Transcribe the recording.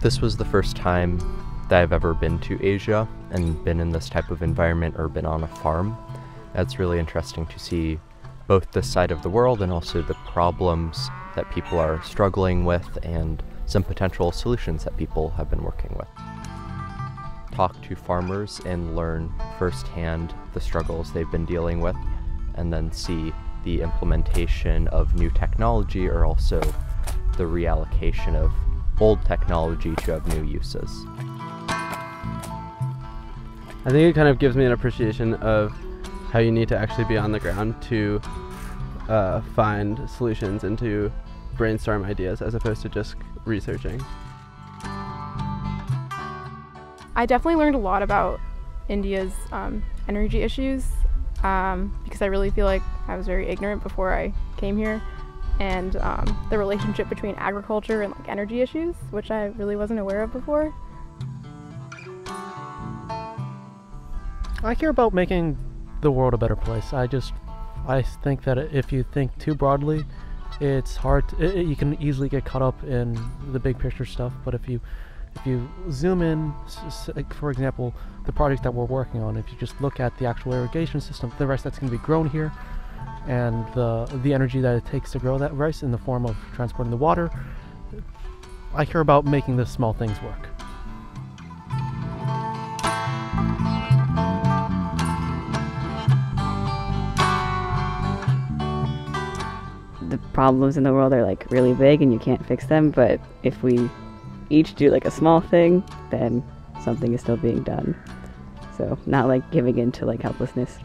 This was the first time that I've ever been to Asia and been in this type of environment or been on a farm. It's really interesting to see both this side of the world and also the problems that people are struggling with and some potential solutions that people have been working with. Talk to farmers and learn firsthand the struggles they've been dealing with, and then see the implementation of new technology or also the reallocation of old technology to have new uses. I think it kind of gives me an appreciation of how you need to actually be on the ground to find solutions and to brainstorm ideas as opposed to just researching. I definitely learned a lot about India's energy issues because I really feel like I was very ignorant before I came here, and the relationship between agriculture and like energy issues, which I really wasn't aware of before. I care about making the world a better place. I think that if you think too broadly, it's hard you can easily get caught up in the big picture stuff, but if you zoom in, like for example, the project that we're working on, if you just look at the actual irrigation system, the rice that's going to be grown here, and the energy that it takes to grow that rice in the form of transporting the water, I care about making the small things work. The problems in the world are like really big and you can't fix them, but if we each do like a small thing, then something is still being done. So not like giving in to like helplessness.